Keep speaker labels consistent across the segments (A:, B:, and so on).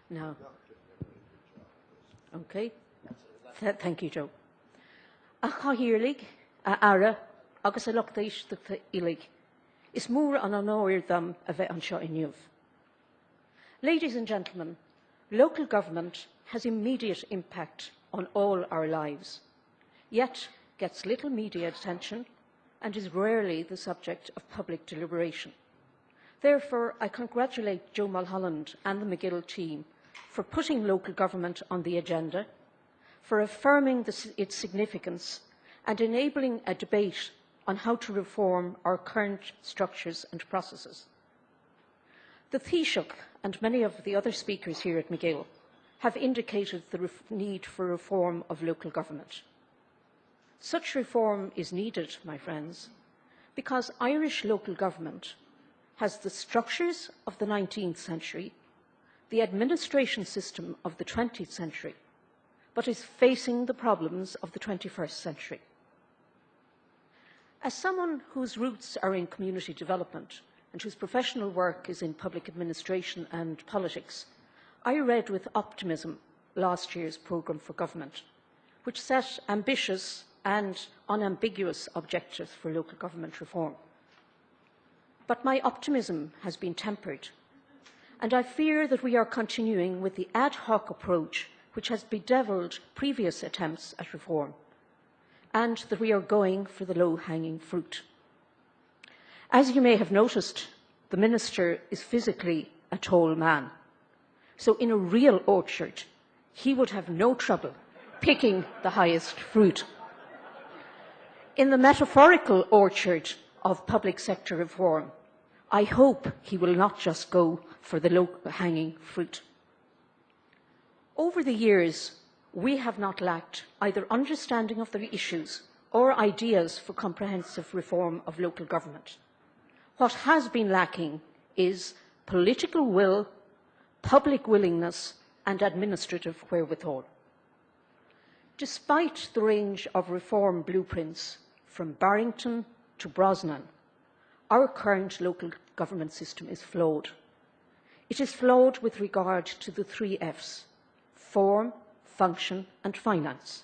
A: No. Okay. Thank you, Joe. A chahirirlig, a ara, agus a lochtéis the ilig, is more an honor them a bheith an seo inniuv. Ladies and gentlemen, local government has immediate impact on all our lives, yet gets little media attention and is rarely the subject of public deliberation. Therefore, I congratulate Joe Mulholland and the MacGill team for putting local government on the agenda, for affirming its significance and enabling a debate on how to reform our current structures and processes. The Taoiseach and many of the other speakers here at MacGill have indicated the need for reform of local government. Such reform is needed, my friends, because Irish local government has the structures of the 19th century, the administration system of the 20th century, but is facing the problems of the 21st century. As someone whose roots are in community development and whose professional work is in public administration and politics, I read with optimism last year's programme for government, which set ambitious and unambiguous objectives for local government reform. But my optimism has been tempered, and I fear that we are continuing with the ad hoc approach which has bedevilled previous attempts at reform, and that we are going for the low-hanging fruit. As you may have noticed, the Minister is physically a tall man, so in a real orchard, he would have no trouble picking the highest fruit. In the metaphorical orchard of public sector reform, I hope he will not just go for the low-hanging fruit. Over the years, we have not lacked either understanding of the issues or ideas for comprehensive reform of local government. What has been lacking is political will, public willingness and administrative wherewithal. Despite the range of reform blueprints from Barrington to Brosnan, our current local government system is flawed. It is flawed with regard to the 3 Fs: form, function and finance.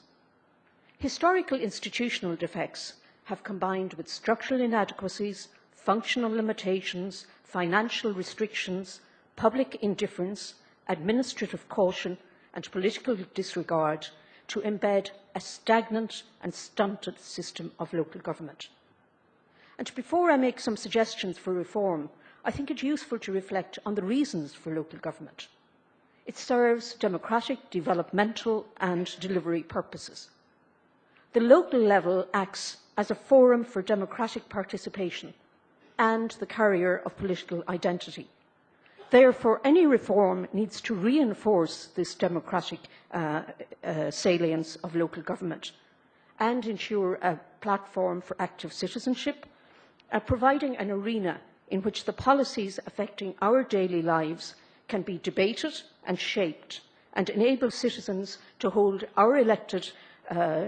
A: Historical institutional defects have combined with structural inadequacies, functional limitations, financial restrictions, public indifference, administrative caution and political disregard to embed a stagnant and stunted system of local government. And before I make some suggestions for reform, I think it useful to reflect on the reasons for local government. It serves democratic, developmental and delivery purposes. The local level acts as a forum for democratic participation and the carrier of political identity. Therefore, any reform needs to reinforce this democratic salience of local government and ensure a platform for active citizenship, providing an arena in which the policies affecting our daily lives can be debated and shaped and enable citizens to hold our elected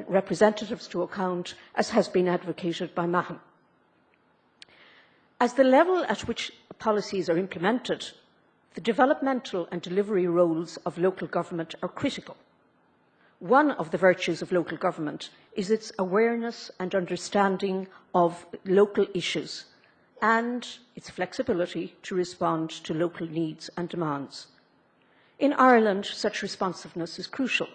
A: representatives to account, as has been advocated by Mahon. As the level at which policies are implemented, the developmental and delivery roles of local government are critical. One of the virtues of local government is its awareness and understanding of local issues and its flexibility to respond to local needs and demands. In Ireland, such responsiveness is crucial.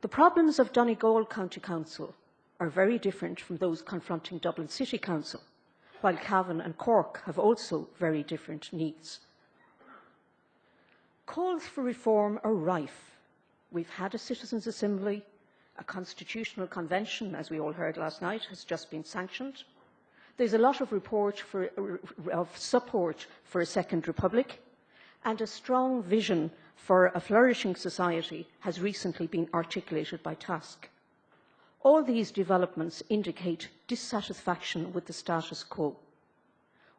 A: The problems of Donegal County Council are very different from those confronting Dublin City Council, while Cavan and Cork have also very different needs. Calls for reform are rife. We've had a citizens' assembly, a constitutional convention, as we all heard last night, has just been sanctioned. There's a lot of support for a second republic, and a strong vision for a flourishing society has recently been articulated by Task. All these developments indicate dissatisfaction with the status quo.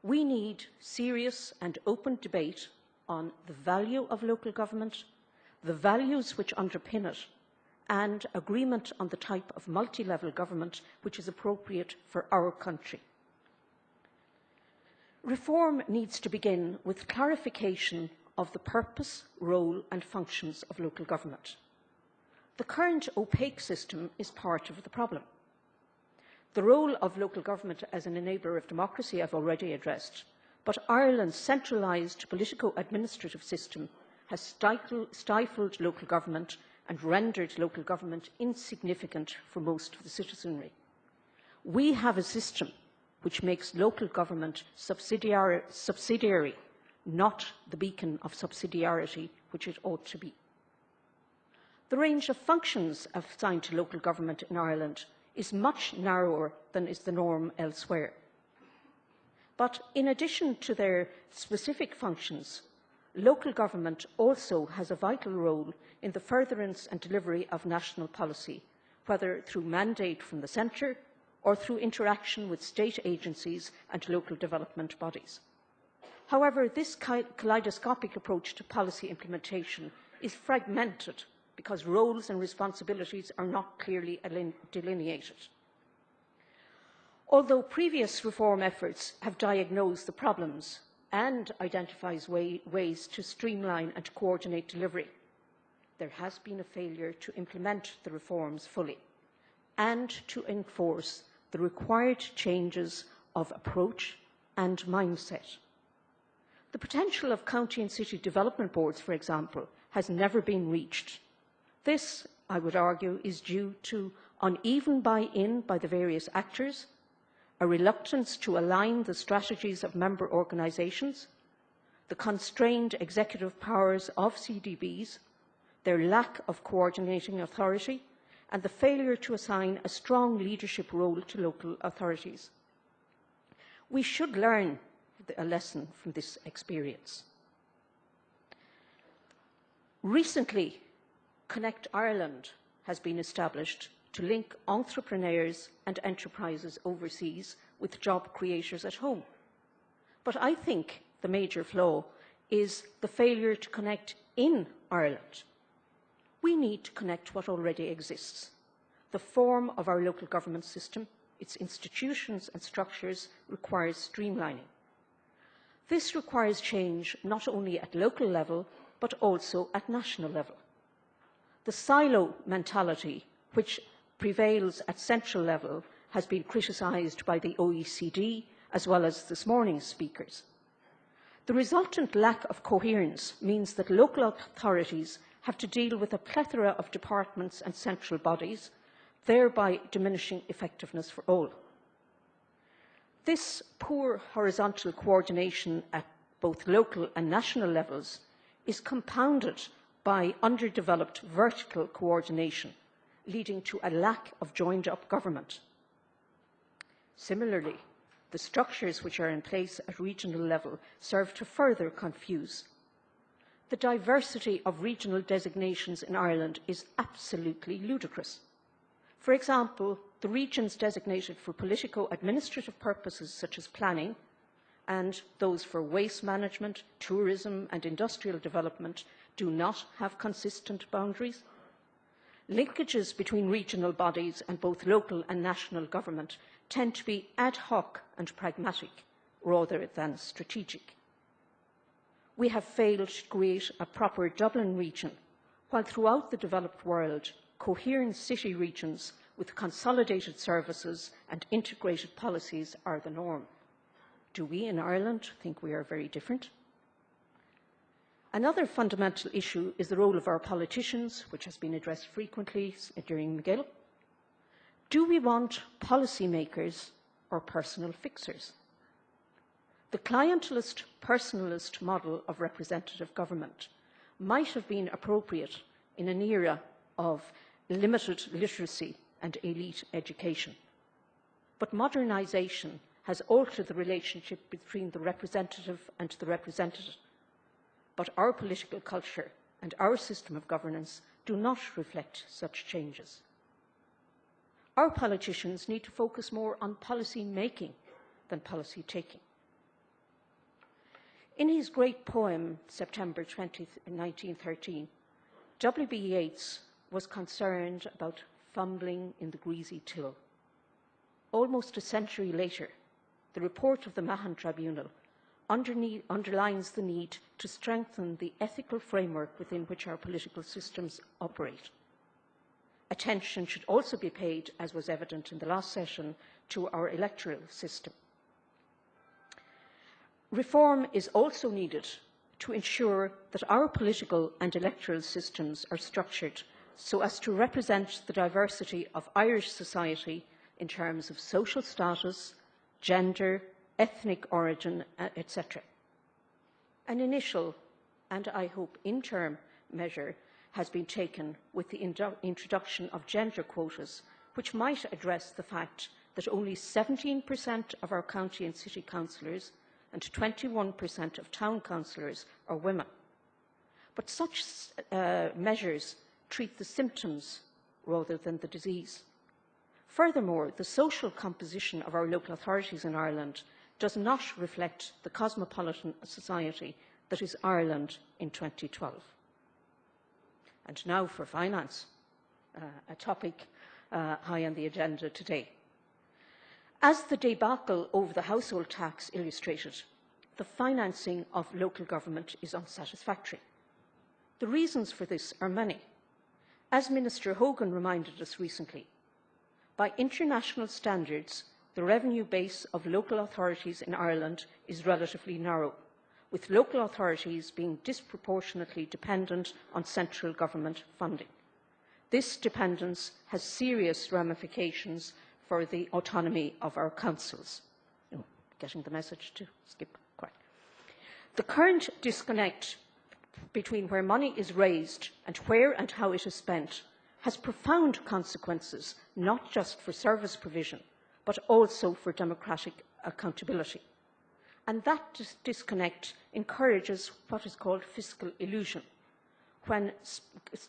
A: We need serious and open debate on the value of local government, the values which underpin it, and agreement on the type of multi-level government which is appropriate for our country. Reform needs to begin with clarification of the purpose, role and functions of local government. The current opaque system is part of the problem. The role of local government as an enabler of democracy I've already addressed, but Ireland's centralised politico-administrative system has stifled local government and rendered local government insignificant for most of the citizenry. We have a system which makes local government subsidiary, not the beacon of subsidiarity which it ought to be. The range of functions assigned to local government in Ireland is much narrower than is the norm elsewhere. But in addition to their specific functions, local government also has a vital role in the furtherance and delivery of national policy, whether through mandate from the centre or through interaction with state agencies and local development bodies. However, this kaleidoscopic approach to policy implementation is fragmented because roles and responsibilities are not clearly delineated. Although previous reform efforts have diagnosed the problems and identified ways to streamline and coordinate delivery, there has been a failure to implement the reforms fully and to enforce the required changes of approach and mindset. The potential of county and city development boards, for example, has never been reached. This, I would argue, is due to uneven buy-in by the various actors, a reluctance to align the strategies of member organisations, the constrained executive powers of CDBs, their lack of coordinating authority, and the failure to assign a strong leadership role to local authorities. We should learn a lesson from this experience. Recently, Connect Ireland has been established to link entrepreneurs and enterprises overseas with job creators at home. But I think the major flaw is the failure to connect in Ireland. We need to connect what already exists. The form of our local government system, its institutions and structures requires streamlining. This requires change not only at local level, but also at national level. The silo mentality, which prevails at central level, has been criticised by the OECD as well as this morning's speakers. The resultant lack of coherence means that local authorities have to deal with a plethora of departments and central bodies, thereby diminishing effectiveness for all. This poor horizontal coordination at both local and national levels is compounded by underdeveloped vertical coordination, leading to a lack of joined-up government. Similarly, the structures which are in place at regional level serve to further confuse. The diversity of regional designations in Ireland is absolutely ludicrous. For example, the regions designated for politico-administrative purposes such as planning and those for waste management, tourism and industrial development do not have consistent boundaries. Linkages between regional bodies and both local and national government tend to be ad hoc and pragmatic rather than strategic. We have failed to create a proper Dublin region, while throughout the developed world, coherent city regions with consolidated services and integrated policies are the norm. Do we in Ireland think we are very different? Another fundamental issue is the role of our politicians, which has been addressed frequently during MacGill. Do we want policymakers or personal fixers? The clientelist, personalist model of representative government might have been appropriate in an era of limited literacy and elite education. But modernisation has altered the relationship between the representative and the represented. But our political culture and our system of governance do not reflect such changes. Our politicians need to focus more on policy making than policy taking. In his great poem, September 20th, 1913, W.B. Yeats was concerned about fumbling in the greasy till. Almost a century later, the report of the Mahon Tribunal underlines the need to strengthen the ethical framework within which our political systems operate. Attention should also be paid, as was evident in the last session, to our electoral system. Reform is also needed to ensure that our political and electoral systems are structured so as to represent the diversity of Irish society in terms of social status, gender, ethnic origin, etc. An initial, and I hope interim, measure has been taken with the introduction of gender quotas, which might address the fact that only 17% of our county and city councillors and 21% of town councillors are women. But such measures treat the symptoms rather than the disease. Furthermore, the social composition of our local authorities in Ireland does not reflect the cosmopolitan society that is Ireland in 2012. And now for finance, a topic high on the agenda today. As the debacle over the household tax illustrated, the financing of local government is unsatisfactory. The reasons for this are many. As Minister Hogan reminded us recently, by international standards, the revenue base of local authorities in Ireland is relatively narrow, with local authorities being disproportionately dependent on central government funding. This dependence has serious ramifications for the autonomy of our councils. Oh, getting the message to skip quite. The current disconnect between where money is raised and where and how it is spent has profound consequences, not just for service provision, but also for democratic accountability. And that disconnect encourages what is called fiscal illusion, when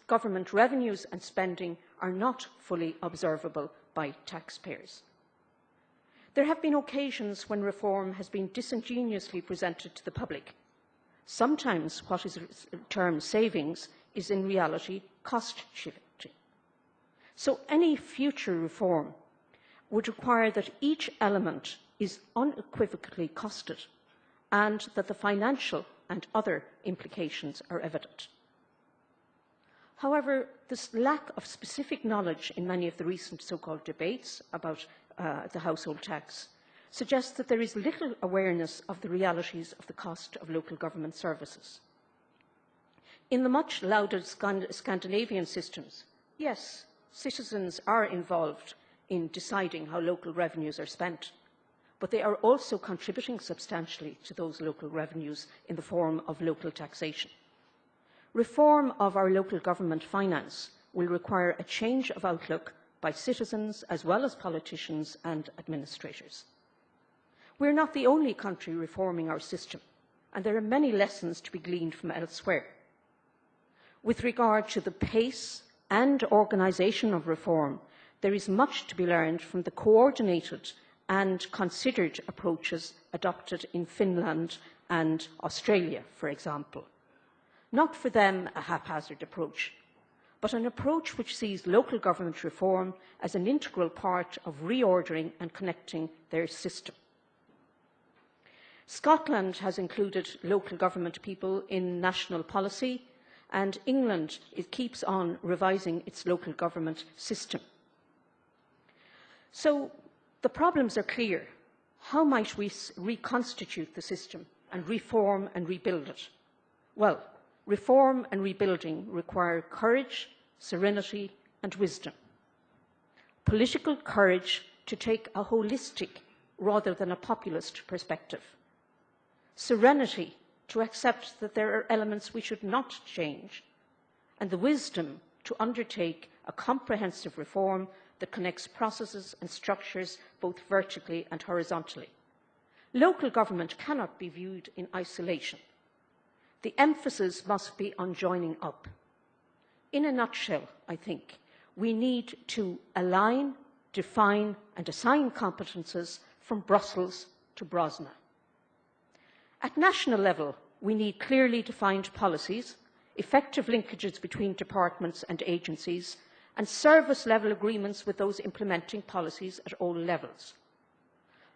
A: government revenues and spending are not fully observable by taxpayers. There have been occasions when reform has been disingenuously presented to the public. Sometimes what is termed savings is in reality cost shifting. So any future reform would require that each element is unequivocally costed and that the financial and other implications are evident. However, this lack of specific knowledge in many of the recent so-called debates about the household tax suggests that there is little awareness of the realities of the cost of local government services. In the much lauded Scandinavian systems, yes, citizens are involved in deciding how local revenues are spent, but they are also contributing substantially to those local revenues in the form of local taxation. Reform of our local government finance will require a change of outlook by citizens as well as politicians and administrators. We're not the only country reforming our system, and there are many lessons to be gleaned from elsewhere. With regard to the pace and organisation of reform, there is much to be learned from the coordinated and considered approaches adopted in Finland and Australia, for example. Not for them a haphazard approach, but an approach which sees local government reform as an integral part of reordering and connecting their system. Scotland has included local government people in national policy, and England keeps on revising its local government system. So the problems are clear. How might we reconstitute the system and reform and rebuild it? Well, reform and rebuilding require courage, serenity and wisdom. Political courage to take a holistic rather than a populist perspective. Serenity to accept that there are elements we should not change. And the wisdom to undertake a comprehensive reform that connects processes and structures both vertically and horizontally. Local government cannot be viewed in isolation. The emphasis must be on joining up. In a nutshell, I think, we need to align, define and assign competences from Brussels to Brosna. At national level, we need clearly defined policies, effective linkages between departments and agencies, and service-level agreements with those implementing policies at all levels.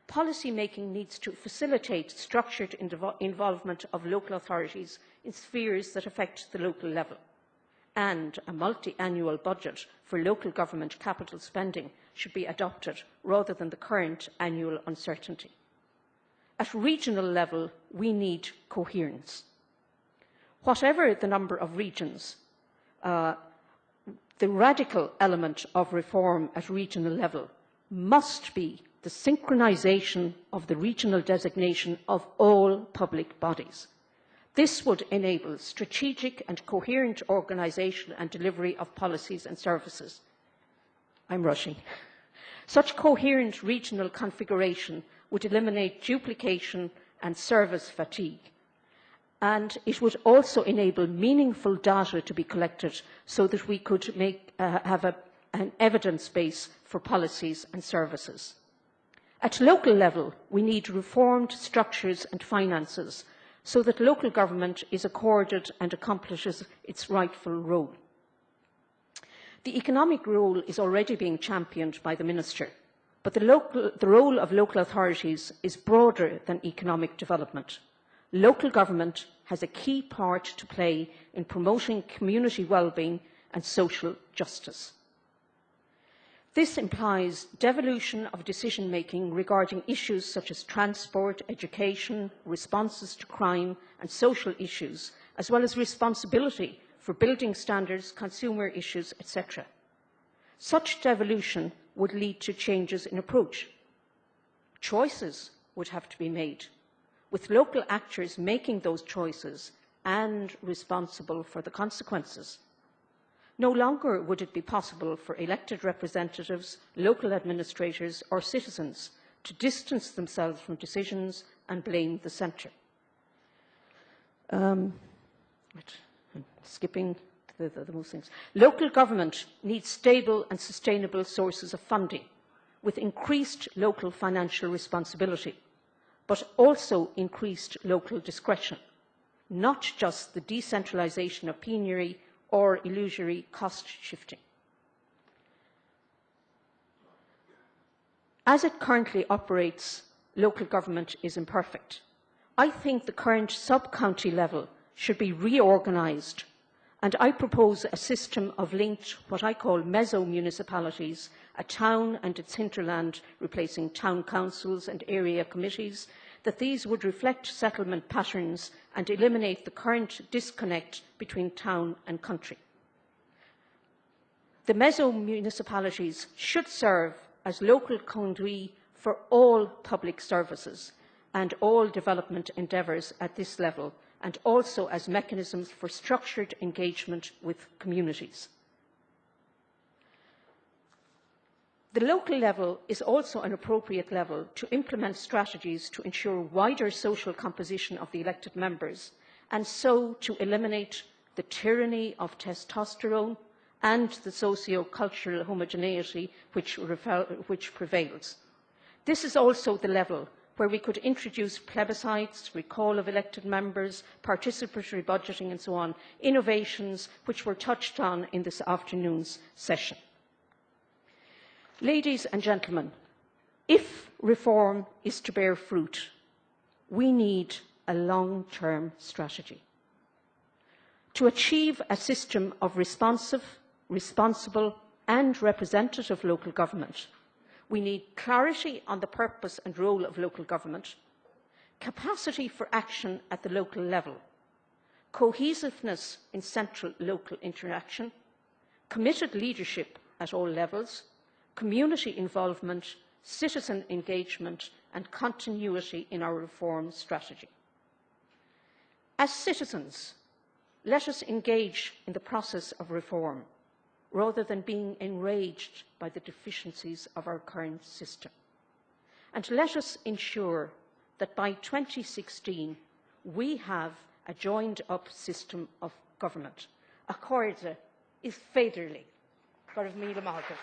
A: Policy making needs to facilitate structured involvement of local authorities in spheres that affect the local level, and a multi-annual budget for local government capital spending should be adopted rather than the current annual uncertainty. At regional level, we need coherence. Whatever the number of regions, the radical element of reform at regional level must be the synchronisation of the regional designation of all public bodies. This would enable strategic and coherent organisation and delivery of policies and services. I'm rushing. Such coherent regional configuration would eliminate duplication and service fatigue. And it would also enable meaningful data to be collected so that we could have an evidence base for policies and services. At local level, we need reformed structures and finances so that local government is accorded and accomplishes its rightful role. The economic role is already being championed by the Minister, but the role of local authorities is broader than economic development. Local government has a key part to play in promoting community well-being and social justice. This implies devolution of decision-making regarding issues such as transport, education, responses to crime and social issues, as well as responsibility for building standards, consumer issues, etc. Such devolution would lead to changes in approach. Choices would have to be made, with local actors making those choices and responsible for the consequences. No longer would it be possible for elected representatives, local administrators or citizens to distance themselves from decisions and blame the centre. I'm skipping the most things. Local government needs stable and sustainable sources of funding with increased local financial responsibility, but also increased local discretion, not just the decentralisation of penury or illusory cost shifting. As it currently operates, local government is imperfect. I think the current sub-county level should be reorganised, and I propose a system of linked, what I call meso-municipalities, a town and its hinterland replacing town councils and area committees, that these would reflect settlement patterns and eliminate the current disconnect between town and country. The meso-municipalities should serve as local conduit for all public services and all development endeavours at this level, and also as mechanisms for structured engagement with communities. The local level is also an appropriate level to implement strategies to ensure wider social composition of the elected members, and so to eliminate the tyranny of testosterone and the socio-cultural homogeneity which prevails. This is also the level where we could introduce plebiscites, recall of elected members, participatory budgeting and so on, innovations which were touched on in this afternoon's session. Ladies and gentlemen, if reform is to bear fruit, we need a long-term strategy. To achieve a system of responsive, responsible and representative local government, we need clarity on the purpose and role of local government, capacity for action at the local level, cohesiveness in central local interaction, committed leadership at all levels, community involvement, citizen engagement and continuity in our reform strategy. As citizens, let us engage in the process of reform rather than being enraged by the deficiencies of our current system. And let us ensure that by 2016 we have a joined-up system of government. A cóide is féidirlí. Go raibh míle maith.